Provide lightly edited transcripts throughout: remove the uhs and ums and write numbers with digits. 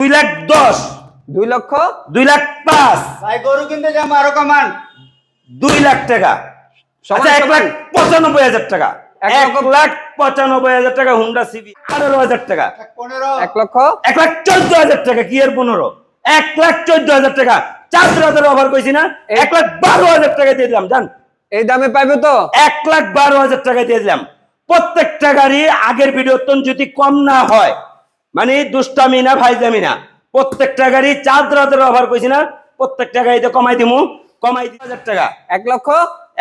2,10,000 2 লক্ষ 2,05,000 ভাই গরু কিনতে যাবো আরো কমান 2 লাখ টাকা। আচ্ছা 1,95,000 টাকা। 1,95,000 টাকা হুন্ডা সিবি 18,000 টাকা। 15 1 লক্ষ 1,14,000 টাকা কি এর 15 1,14,000 টাকা। 4,000 অফার কইছি না 1,12,000 টাকা দিয়ে দিলাম জান। এই দামে পাইবে তো 1,12,000 টাকা দিয়ে দিলাম। প্রত্যেকটা গাড়ি আগের ভিডিওর যদি কম না হয় মানে দুষ্টামি না ভাইজামি না, প্রত্যেকটা গাড়ি 4,000 অফার কইছি না, প্রত্যেকটা গাড়িতে কমাই দিমু, কমাই 2,000 টাকা। 1 লক্ষ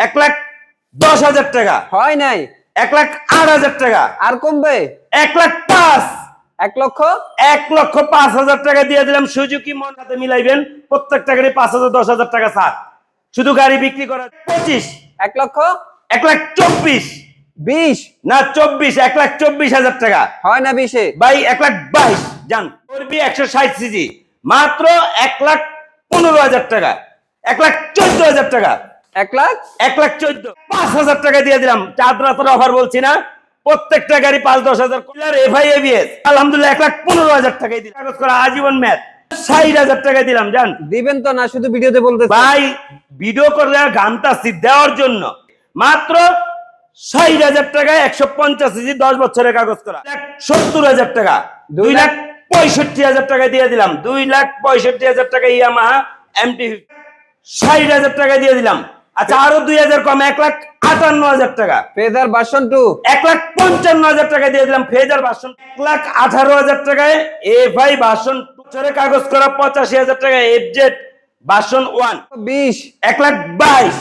1,10,000 টাকা, হয় নাই 1,08,000 টাকা, আর কমবে 1,05,000, 1 লক্ষ 1,05,000 টাকা দিয়ে দিলাম। সুজুকি মন হাতে মিলাইবেন, প্রত্যেকটা গাড়ি 5,000 10,000 টাকা ছাড়। শুধু গাড়ি বিক্রি করা 25, 1 লক্ষ 1,24,000 20 না 24, 1,24,000 টাকা। হয় না 20 ভাই 1,22,000 জান। করবি 160 সিসি মাত্র 1,15,000 টাকা, 1,14,000 টাকা, 1 লাখ 1,14,000, 5,000 টাকা দিয়ে দিলাম। 4,000 অফার বলছি না, প্রত্যেকটা গাড়ি 5-10,000 কুলার এফআই এবিএস আলহামদুলিল্লাহ 1,15,000 টাকাই দিলাম। কাগজ করা আজীবন ম্যাথ 60,000 টাকা দিলাম জান। দিবেন তো না, শুধু ভিডিওতে বলতেছেন ভাই ভিডিও করলে গানটা দেওয়ার জন্য মাত্র 60,000 টাকায় 150 সিসি 10 বছরের কাগজ করা 70,000 টাকা, 2,65,000 টাকা দিয়ে দিলাম। 2,65,000 টাকা ইয়ামাহা এমটি 60,000 টাকা দিয়ে দিলাম। আচ্ছা আরো 2,000 কম 1,58,000 টাকা। ফেজার ভার্সন 2 1,55,000 টাকা দিয়ে দিলাম। ফেজার ভার্সন 1,18,000 টাকায় এফআই ভার্সন বছরের কাগজ করা 85,000 টাকা এফজেড ভার্সন 1 20 1,22,000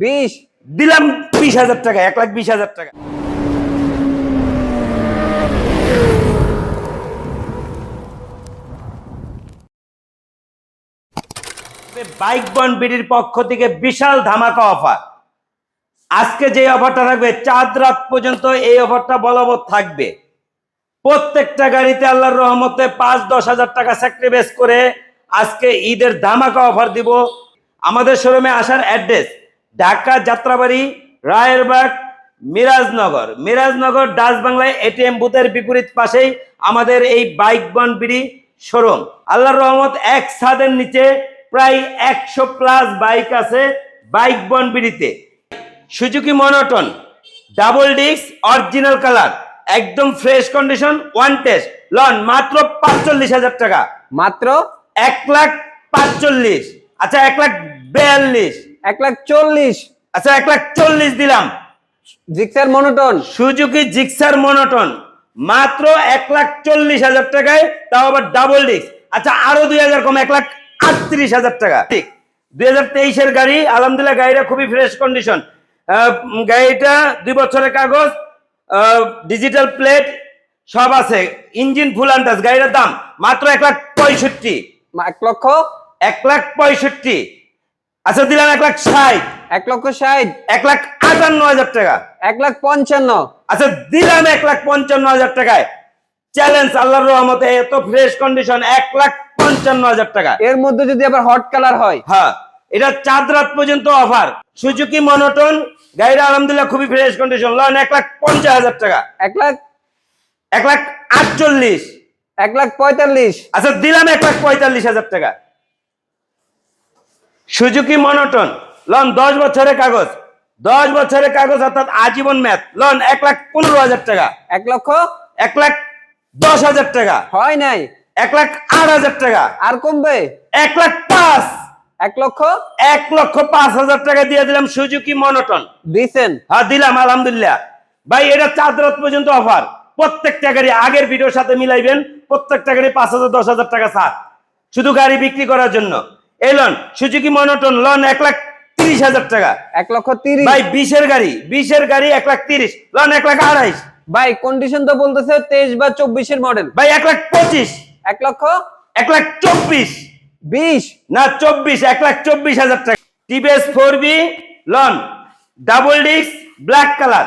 20 দিলাম। 20,000 টাকা, 1,20,000 টাকা। বাইক বন্ড বিডির পক্ষ থেকে বিশাল ধামাকা অফার। আজকে যে অফারটা থাকবে 4 রাত পর্যন্ত এই অফারটা বলবৎ থাকবে। প্রত্যেকটা গাড়িতে আল্লাহর রহমতে 5-10 হাজার টাকা স্যাক্রিফাইস করে আজকে ঈদের ধামাকা অফার দিব। আমাদের শোরুমে আসার অ্যাড্রেস ঢাকা যাত্রাবাড়ি রায়েরবাগ মিরাজনগর ডাচ বাংলায় এটিএম বুথের বিপরীত পাশেই আমাদের এই বাইক বন্ড বিডি শোরুম। আল্লাহর রহমত এক ছাদের নিচে প্রায় 100+ বাইক আছে বাইক বন্ড বিডিতে। Suzuki monotone double disc original colour একদম ফ্রেশ কন্ডিশন ওয়ান টেস্ট লন মাত্র 45,000 টাকা। মাত্র 1,45,000। আচ্ছা 1,42,000। 1,40,000 আচ্ছা 1,40,000 দিলাম। Gixxer monotone Suzuki Gixxer monotone মাত্র 1,40,000 টাকায়, তাও আবার ডাবল ডিস্ক। আচ্ছা আরো 2,000 কম 1,38,000 টাকা। ঠিক 2023-এর গাড়ি আলহামদুলিল্লাহ, গাড়িটা খুবই ফ্রেশ কন্ডিশন। গাড়িটা 2 বছরের কাগজ, ডিজিটাল প্লেট সব আছে, ইঞ্জিন ফুল আনটাস। গাড়িটার দাম মাত্র 1,65,000। 1 লক্ষ 1,65,000। আচ্ছা দিলাম 1,60,000। 1,60,000 1,58,000 টাকা। 1,55,000 আচ্ছা দিলাম 1,55,000 টাকায়। চ্যালেঞ্জ আল্লাহর রহমতে এত ফ্রেশ কন্ডিশন 1,55,000 টাকা। এর মধ্যে যদি আবার হট কালার হয়, হ্যাঁ এটা 4 রাত পর্যন্ত অফার। সুজুকি মনোটন গাড়িটা আলহামদুলিল্লাহ খুবই ফ্রেশ কন্ডিশন লন 1,50,000 টাকা। 1,48,000। 1,45,000 আচ্ছা দিলাম 1,45,000 টাকা। সুজুকি মনোটন লন 10 বছরের কাগজ, 10 বছরের কাগজ অর্থাৎ আজীবন ম্যাথ লন 1,15,000 টাকা। 1 লক্ষ 1,10,000 টাকা, হয় নাই 1,08,000 টাকা, আর কমবে 1,05,000। 1 লক্ষ 1,05,000 টাকা দিয়ে দিলাম সুজুকি মনোটন। দিছেন? হ্যাঁ দিলাম আলহামদুলিল্লাহ। ভাই এটা 4 রাত পর্যন্ত অফার। প্রত্যেকটা গাড়ি আগের ভিডিওর সাথে মিলাইবেন, প্রত্যেকটা গাড়ি 5,000 10,000 টাকা ছাড় শুধু গাড়ি বিক্রি করার জন্য। এই লন সুজুকি মনোটন লন 1,30,000 টাকা। 1,30,000 ভাই 20-এর গাড়ি 1,30,000 লন 1,28,000। ভাই কন্ডিশন তো বলতেছে 23 বা 24 এর মডেল। ভাই 1,25,000। 1 লক্ষ 1,24,000 20 না 24, 1,24,000 টাকা। টিভিএস 4B লন double disc black colour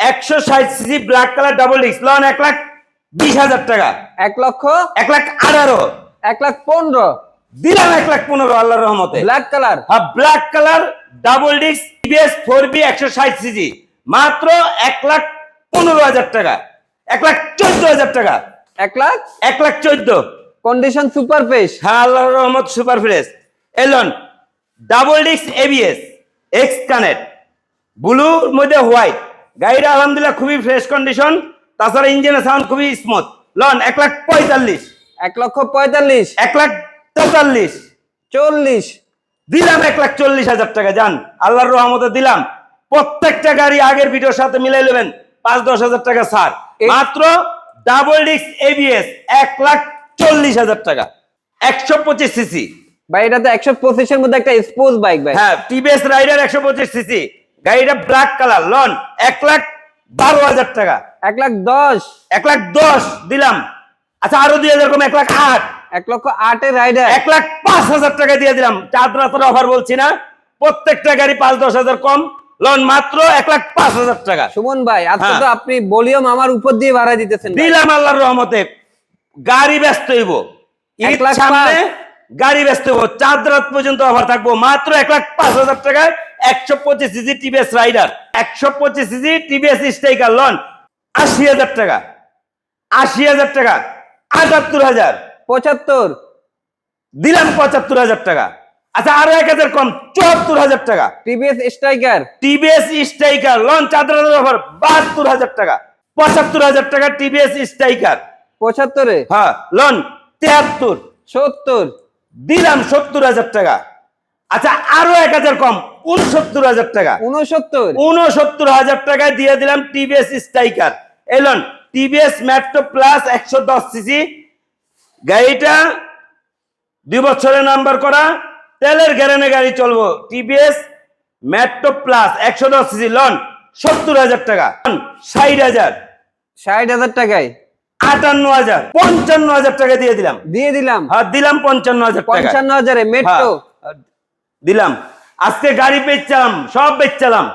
160 CC black colour double disc লন 1,20,000 টাকা। 1 লক্ষ 1,18,000। 1,15,000 দিলাম 1,15,000 আল্লাহর রহমতে। ব্ল্যাক কালার, হ্যাঁ black colour double disk TVS 4B 160 CC মাত্র 1,15,000 টাকা। 1,14,000 টাকা। 1 লাখ 1,14,000 কন্ডিশন সুপার ফ্রেশ। হ্যাঁ আল্লাহর রহমত সুপার ফ্রেশ। এলন double disc ABS X connect ব্লুর মধ্যে হোয়াইট, গাড়িটা আলহামদুলিল্লাহ খুবই ফ্রেশ কন্ডিশন, তাছাড়া ইঞ্জিনের সাউন্ড খুবই স্মুথ। লন 1,45,000, 1,45,000, 1,43,000 40, দিলাম, 1,40,000 টাকা। যান আল্লাহর রহমতে দিলাম। প্রত্যেকটা গাড়ি আগের ভিডিওর সাথে মিলাই নেবেন, 5-10,000 টাকা ছাড়। মাত্র ডাবল ডিস্ক এবিএস 1,40,000 টাকা, 125 সিসি। ভাই এটা তো 125 এর মধ্যে একটা স্পোর্টস বাইক ভাই। হ্যাঁ টিভিএস রাইডার 125 সিসি, গাড়িটা ব্ল্যাক কালার। লন 1,12,000 টাকা, 1,10,000, 1,10,000 দিলাম। আচ্ছা আরো 2,000 কম, 1,08,000, 1,08,000 এর রাইডার, 1,05,000 টাকা দিয়ে দিলাম। চাঁদ রাতের অফার বলছি না, প্রত্যেকটা গাড়ি 5-10,000 কম। লন মাত্র 1,05,000 টাকা। সুমন ভাই আজকে হ্যাঁ। তো আপনি ভলিউম আমার উপর দিয়ে বাড়াই দিতেছেন ভাই। দিলাম আল্লাহর রহমতে। গাড়ি ব্যস্ত হইব, ঈদ 1,05,000 সামনে, গাড়ি ব্যস্ত হইব, চাঁদ রাত পর্যন্ত অফার থাকবো। মাত্র 1,05,000 টাকায় 125 CC TVS Raider, 125 CC TVS Striker. লন 80,000 টাকা, 80,000 টাকা, 78,000 75, দিলাম, 75,000 টাকা। আচ্ছা আরো 1,000 কম, 74,000 টাকা। টিভিএস স্ট্রাইকার, টিভিএস স্ট্রাইকার লন চাঁদ রাতের অফার 72,000 টাকা, 75,000 টাকা টিভিএস স্ট্রাইকার। 75 এ, হ্যাঁ লন 73, 70, দিলাম 70,000 টাকা। আচ্ছা আরো 1,000 কম, 69,000 টাকা, 69, 69,000 টাকায় দিয়ে দিলাম টিভিএস স্ট্রাইকার। এলন টিভিএস মেট্রো প্লাস 110 সিসি, গাড়িটা 2 বছরের নাম্বার করা, তেলের গ্যারেনে গাড়ি চলবো। TVS Metro Plus 110 CC. লন 70,000 টাকা, 60,000, 60,000 টাকায় 58,000, 55,000 টাকা দিয়ে দিলাম। দিয়ে দিলাম। হ্যাঁ দিলাম 55,000 টাকা। 55,000 এ মেট্রো। হ্যাঁ, দিলাম। আজকে গাড়ি বেচলাম, সব বেচলাম।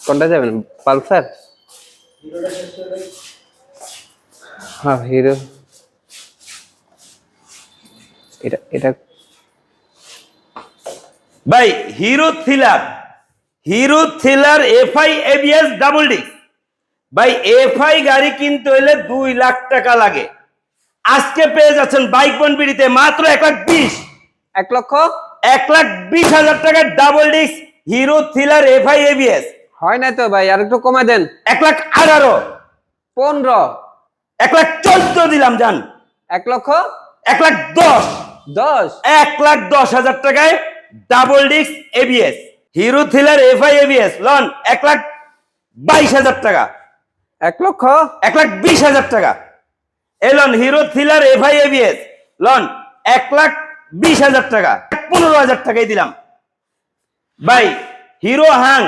কোনটা যাবেন, পালসার? হ্যাঁ হিরো, এটা এটা ভাই hero Thriller FI ABS double disc. ভাই এফআই গাড়ি কিনতে হইলে 2 লাখ টাকা লাগে, আজকে পেয়ে যাচ্ছেন বাইক বনবিড়িতে মাত্র 1,20,000, 1,20,000 টাকা double disc hero Thriller FI ABS. হয় না তো ভাই, আর একটু কমাই দেন। 1,18,000, 15, 1,14,000 দিলাম। যান 1,10,000, 1,10,000, 1,10,000 টাকায় double disc ABS Hero Thriller FI ABS. লন 1,22,000 টাকা, 1,20,000 টাকা। এলন হিরো থ্রিলার এফআই এবিএস। লন 1,20,000 টাকা, 15,000 টাকাই দিলাম। ভাই হিরো হাং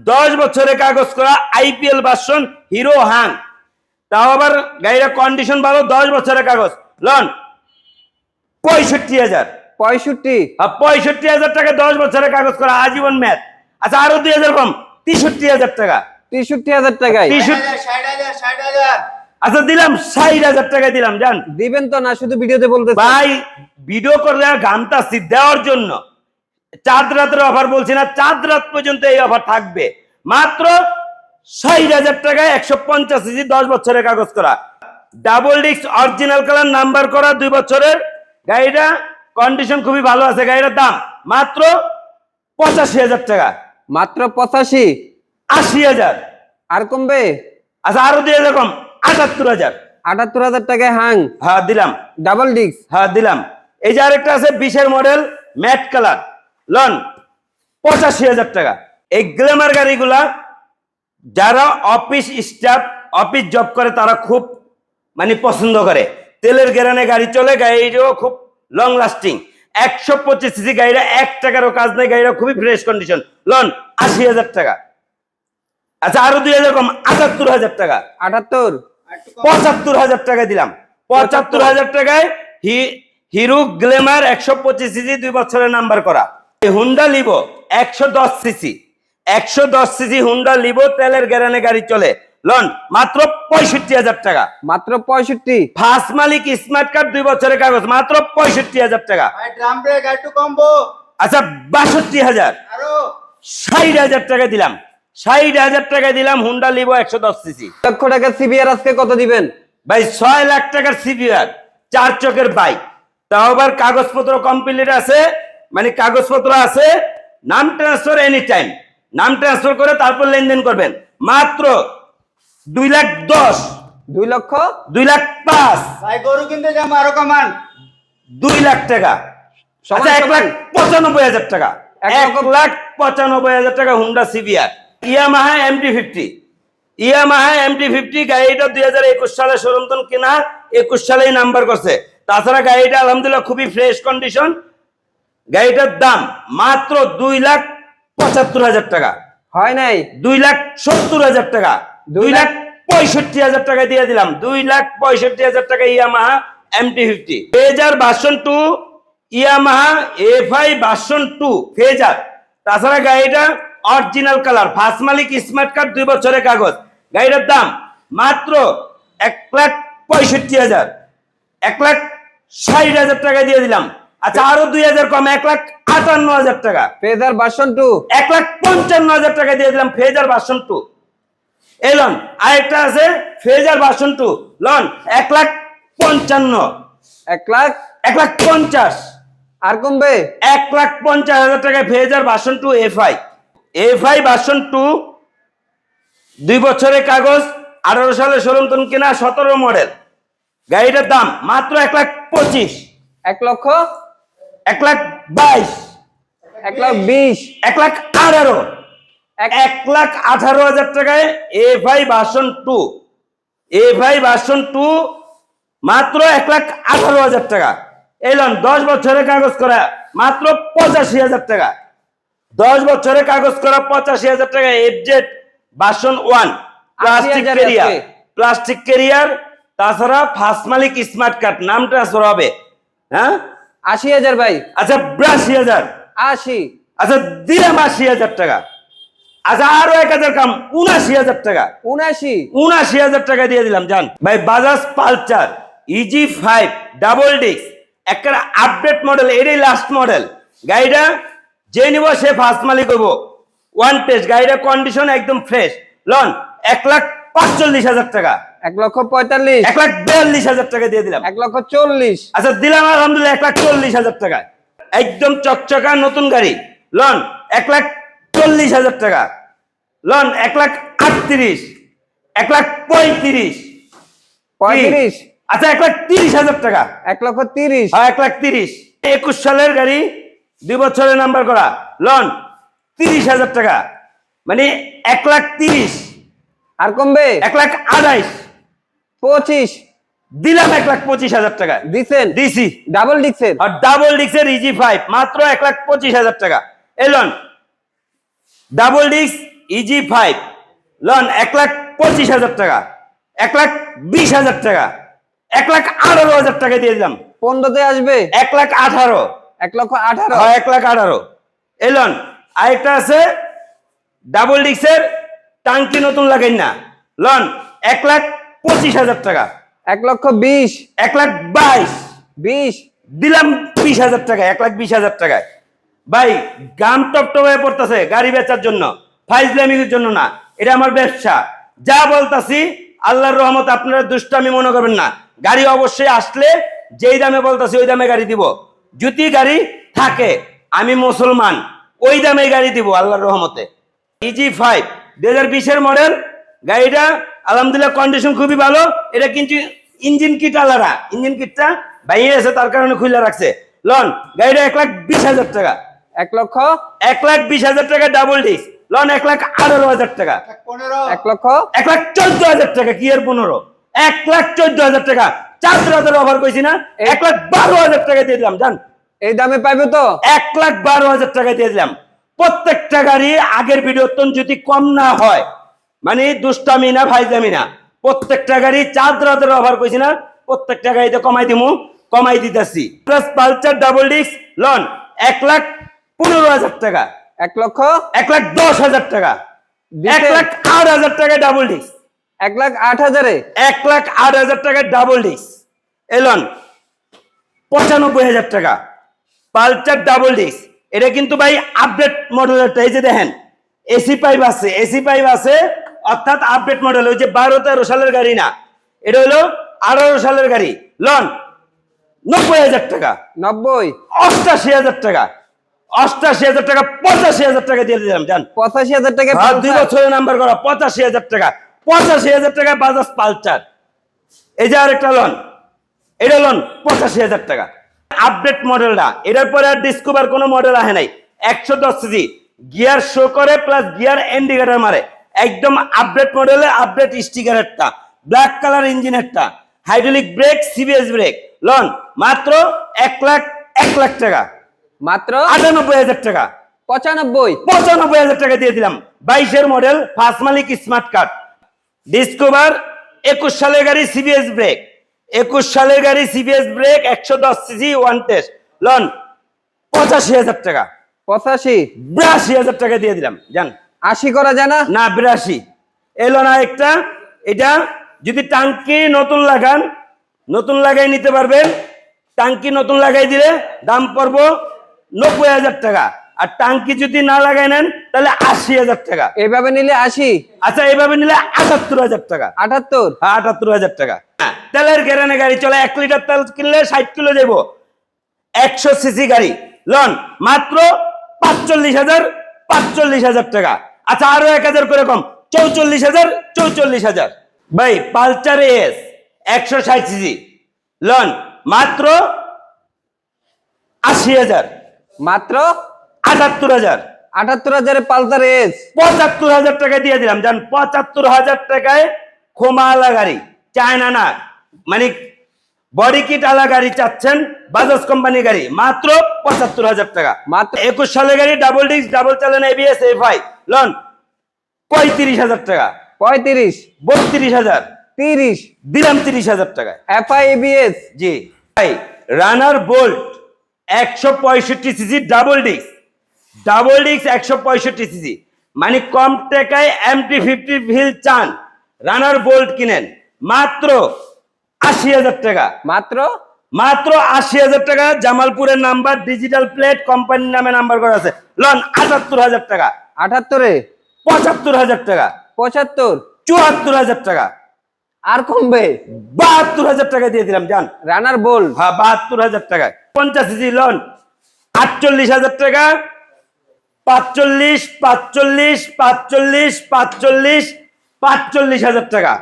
10 বছরের কাগজ করা আইপিএল ভার্সন হিরো হাং, তাও আবার গাড়ির কন্ডিশন ভালো, 10 বছরের কাগজ। লন 65,000, 65,000 টাকা, 10 বছরের কাগজ করা আজীবন ম্যাচ। আচ্ছা আরো 2,000 কম, 63,000 টাকা, 63,000 টাকায় 60,000, 60,000। আচ্ছা দিলাম 60,000 টাকা দিলাম। জান দিবেন তো না, শুধু ভিডিওতে বলতেছেন ভাই ভিডিও করলে ঘামতাছি দেওয়ার জন্য। চাঁদ রাতের অফার বলছি না, চাঁদ রাত পর্যন্ত এই অফার থাকবে। মাত্র 60,000 টাকায় 150 সিসি 10 বছরের কাগজ করা double disc original colour number করা 2 বছরের গাড়িটা, কন্ডিশন খুবই ভালো আছে। গাড়িটার দাম মাত্র 85,000 টাকা, মাত্র 85, 80,000। আর কমবে? আচ্ছা আরো 2,000 কম, 78,000। 78,000 টাকায় হাং হ্যাঁ দিলাম, ডাবল ডিস্ক। হ্যাঁ দিলাম। এই যে আরেকটা আছে 20-এর মডেল ম্যাট কালার। লন 85,000 টাকা। এই গ্ল্যামার গাড়িগুলা যারা অফিস স্টাফ, অফিস জব করে তারা খুব মানে পছন্দ করে। তেলের গ্যারেনে গাড়ি চলে, গাড়িও খুব লং লাস্টিং। 125 সিসি গাড়িটা 1 টাকারও কাজ নেই, গাড়িটা খুবই ফ্রেশ কন্ডিশন। লন 80,000 টাকা। আচ্ছা আরো 2,000 কম, 78,000 টাকা, 78, 75,000 টাকা দিলাম। 75,000 টাকায় হিরো গ্ল্যামার 125 সিসি 2 বছরের নাম্বার করা। Honda Livo 110 CC, 110 CC Honda Livo তেলের গ্যারেনে গাড়ি চলে। লন মাত্র 65,000 টাকা। মাত্র 65, ফার্স্ট মালিক স্মার্ট কার্ড 2 বছরের কাগজ, মাত্র 65,000 টাকা। ভাই ড্রাম ব্রেক একটু কমবো। আচ্ছা 62,000, আরো 60,000 টাকা দিলাম। 60,000 টাকা দিলাম হুন্ডা লিভো 110 সিসি। লক্ষ টাকা সিবিআর আজকে কত দিবেন? ভাই 6 লাখ টাকার সিপিআর 4 চকের বাইক, তাও আবার কাগজপত্র কমপ্লিট আছে, মানে কাগজপত্র আছে, নাম ট্রান্সফার এনি টাইম, নাম ট্রান্সফার করে তারপর লেনদেন করবেন। মাত্র 2,10,000, 2 লক্ষ 2,05,000, ভাই গরু কিনতে যাবো আরো কমান। 2 লাখ টাকা, সমান আচ্ছা সমান। 1,95,000 টাকা, 1,95,000 টাকা Honda CBR, Yamaha MT-50, Yamaha MT-50 গাড়িটা 2021 সালে শোরুম থেকে কেনা, 21 সালেই নাম্বার করছে। তাছাড়া গাড়িটা আলহামদুলিল্লাহ খুবই ফ্রেশ কন্ডিশন। গাড়িটার দাম মাত্র 2,75,000 টাকা, হয় নাই 2,70,000 টাকা, 2,65,000 টাকা দিয়ে দিলাম, 2,65,000 টাকা Yamaha MT-50 phasor version 2, Yamaha FI version 2 phasor. তাছাড়া গাড়িটা অরিজিনাল কালার, ফার্স্ট মালিক, স্মার্ট কার্ড, 2 বছরের কাগজ। গাড়িটার দাম মাত্র 1,65,000, 1,60,000 টাকা দিয়ে দিলাম। আচ্ছা আরো 2,000 কম, 1,58,000 টাকা, ফেজার ভার্সন 2 1,55,000 টাকা দিয়ে দিলাম ফেজার ভার্সন 2। এই লন আরেকটা আছে ফেজার ভার্সন 2, লন 1,55,000, 1 লাখ 1,50,000, আর কমবে 1,50,000 টাকায় ফেজার ভার্সন 2 এফআই ভার্সন 2, 2 বছরের কাগজ, 18 সালে শোরুম থেকে কেনা, 17 মডেল। গাড়িটার দাম মাত্র 1,25,000, 1 লক্ষ 1,22,000, 1,20,000 1,18,000, 1,18,000 টাকায় এফআই ভার্সন 2, এফআই ভার্সন 2 মাত্র 1,18,000 টাকা। এলন 10 বছরের কাগজ করা মাত্র 85,000 টাকা, 10 বছরের কাগজ করা 85,000 টাকা। এফজেড ভার্সন 1 প্লাস্টিক 80,000 ক্যারিয়ার, আছে। প্লাস্টিক ক্যারিয়ার, তাছাড়া ফার্স্ট মালিক, স্মার্ট কার্ড, নাম ট্রান্সফার হবে। হ্যাঁ 80,000 ভাই, আচ্ছা 82,000, 80 আচ্ছা দিলাম 80,000 টাকা, আচ্ছা আরো 1,000 কম, 79,000 টাকা, 79 79,000 টাকা দিয়ে দিলাম। জান ভাই Bajaj Pulsar EG5 double disc, একটা আপডেট মডেল, এটাই লাস্ট মডেল। গাড়িটা যে নিব সে ফার্স্ট মালিক হবো, ওয়ান টেস্ট। গাড়িটা কন্ডিশন একদম ফ্রেশ। লন 1,45,000 টাকা, 1,45,000 1,42,000 টাকা দিয়ে দিলাম। 1,40,000 আচ্ছা দিলাম আলহামদুলিল্লাহ 1,40,000 টাকা, একদম চকচকা নতুন গাড়ি। লন 1,40,000 টাকা, লন 1,38,000, 1,35,000, 35 আচ্ছা 1,30,000 টাকা, 1,30,000 হ্যাঁ 1,30,000। 21 সালের গাড়ি, 2 বছরের নাম্বার করা, লন 30,000 টাকা, মানে 1,30,000, আর কমবে 1,28,000, 25 দিলাম 1,25,000 টাকা, দিছেন দিছি। ডাবল ডিক্সের আর ডাবল ডিস্কের EG5 মাত্র 1,25,000 টাকা। Elon double disk EG5, loan 1,25,000 টাকা, 1,20,000 টাকা, 1,18,000 টাকা দিয়ে দিলাম। 15তে আসবে 1,18,000, 1,18,000 হ্যাঁ 1,18,000। এলন আরেকটা আছে ডাবল ডিস্কের, টাঙ্কি নতুন লাগাই না, লন 1,25,000 টাকা, 1,20,000 1,22,000, 20 দিলাম 20,000 টাকা, 1,20,000 টাকায়। ভাই গাম টপটপ হয়ে পড়তেছে গাড়ি বেচার জন্য, ফাইজলামির জন্য না, এটা আমার ব্যবসা। যা বলতাছি আল্লাহর রহমত, আপনারা দুষ্টামি মনে করবেন না। গাড়ি অবশ্যই আসলে যেই দামে বলতাছি ওই দামে গাড়ি দিব, যদি গাড়ি থাকে, আমি মুসলমান, ওই দামে গাড়ি দিব আল্লাহর রহমতে। EG5 2020-এর মডেল, গাড়িটা আলহামদুলিল্লাহ কন্ডিশন খুবই ভালো। এটা কিন্তু ইঞ্জিন কিট আলাদা, ইঞ্জিন কিটটা বাইরে আছে, তার কারণে খুলে রাখছে। লন গাড়িটা 1,20,000 টাকা, 1,20,000 টাকা ডাবল ডিস্ক, লন 1,18,000 টাকা, 15 1,14,000 টাকা, কি এর 15, 1,14,000 টাকা। 4,000 অফার কইছি না, 1,12,000 টাকা দিয়ে দিলাম। জান এই দামে পাইবে তো 1,12,000 টাকা দিয়ে দিলাম। প্রত্যেকটা গাড়ি আগের ভিডিও যদি কম না হয়, মানে দুষ্টামি না, ফাইজলামি না, প্রত্যেকটা গাড়ি 4,000 অফার কইছি না, প্রত্যেকটা গাড়িতে কমাই দিমু, কমাই দিতেছি। প্লাস পালসার ডাবল ডিস্ক, লন 1,15,000 টাকা, 1,10,000 টাকা, দিছেন। 1,08,000 টাকা ডাবল ডিস্ক, 1,08,000 1,08,000 টাকা ডাবল ডিস্ক। এলন 95,000 টাকা পালসার ডাবল ডিস্ক। এটা কিন্তু ভাই আপডেট মডেলেরটা, এই যে দেখেন এসি পাইপ আছে, এসি পাইপ আছে, অর্থাৎ আপডেট মডেল, ওই যে 12-13 সালের গাড়ি না, এটা হলো 18 সালের গাড়ি লন 90,000 টাকা, 90, 88,000 টাকা, 88,000 টাকা, 85,000 টাকা দিয়ে দিলাম জান। 85,000 টাকা 2 বছরের নাম্বার করা, 85,000 টাকা, 85,000 টাকা বাজাজ পালসার। এই যে আরেকটা লন, এটা লন 85,000 টাকা। আপডেট মডেলটা, এটার পরে আর ডিসকভার কোনো মডেল আহে নাই। 110 সিসি গিয়ার শো করে প্লাস গিয়ার ইন্ডিকেটর মারে, একদম আপডেট মডেলে আপডেট স্টিকারেরটা, ব্ল্যাক কালার ইঞ্জিনেরটা, হাইড্রোলিক ব্রেক, সিবিএস ব্রেক। লন মাত্র 1 লাখ টাকা, মাত্র 98,000 টাকা, 95, 95,000 টাকা দিয়ে দিলাম। 22-এর মডেল, ফার্স্ট মালিক, স্মার্ট কার্ড, ডিসকভার, 21 সালের গাড়ি, সিবিএস ব্রেক, 21 সালের গাড়ি, CBS brake, 110 CC, one test. লন 85,000 টাকা, 85, 82,000 টাকা দিয়ে দিলাম জান। 80 করা যায় না? না 82 এলো না একটা। এটা যদি টাঙ্কি নতুন লাগান, নতুন লাগাই নিতে পারবেন। টাঙ্কি নতুন লাগাই দিলে দাম পড়বো 90,000 টাকা, আর টাঙ্কি যদি না লাগাই নেন তাহলে 80,000 টাকা। এইভাবে নিলে 80, আচ্ছা এইভাবে নিলে 78,000 টাকা। 78, 78,000 টাকা। তেলের গ্যারেনে গাড়ি চলে, 1 লিটার তেল কিনলে 60 কিলো যাবো। 100 সিসি গাড়ি লন মাত্র 45,000 টাকা। আচ্ছা আরো 1,000 করে কম, 44,000। ভাই পালসার এস 160 সিসি লন মাত্র 80,000, মাত্র 78,000, 78,000 এ পালসার এস। 75,000 টাকা দিয়ে দিলাম জান। 75,000 টাকায় খোমালা গাড়ি, চায়না না, মানে বডি কিট আলা গাড়ি চাচ্ছেন, বাজাজ কোম্পানি গাড়ি, মাত্র 75,000 টাকা। মাত্র 21 সালের গাড়ি, ডাবল ডিস্ক, ডাবল চালান, এবিএস, এফআই, লন 35,000 টাকা, 35, 32,000, 30, দিলাম 30,000 টাকা। FI ABS. জি ভাই, runner bolt 165 CC double disc, 165 CC, মানে কম টাকায় MT-50 হুইল চান, রানার বোল্ট কিনেন মাত্র 80,000 টাকা, মাত্র 80,000 টাকা। জামালপুরের নাম্বার, ডিজিটাল প্লেট, কোম্পানির নামে নাম্বার করা আছে। লন 78,000 টাকা, 78 এ 75,000 টাকা, 75, 74,000 টাকা, আর কমবে? 72,000 টাকা দিয়ে দিলাম জান। রানার বোল্ট। হ্যাঁ 72,000 টাকায়। 50 সিসি লন 48,000 টাকা, 45,000 টাকা।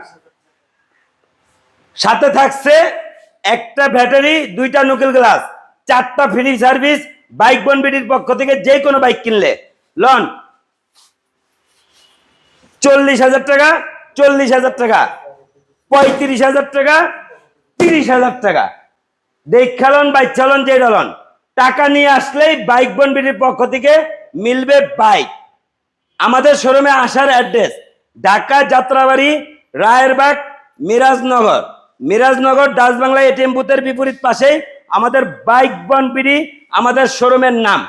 সাথে থাকছে একটা ব্যাটারি, 2টা নুকেল গ্লাস, 4টা ফ্রি সার্ভিস, বাইক বনবিটির পক্ষ থেকে যে কোনো বাইক কিনলে। লন 40,000 টাকা, 40,000 টাকা, 35,000 টাকা, 30,000 টাকা। দেখালন বাইক চালন যে ডালন, টাকা নিয়ে আসলেই বাইক বনবিটির পক্ষ থেকে মিলবে বাইক। আমাদের শোরুমে আসার address Dhaka Jatrabari, Rayerbag, Mirajnagar Dutch Bangla ATM বুথের বিপরীত পাশেই আমাদের বাইক বনবিটি, আমাদের শোরুমের নাম।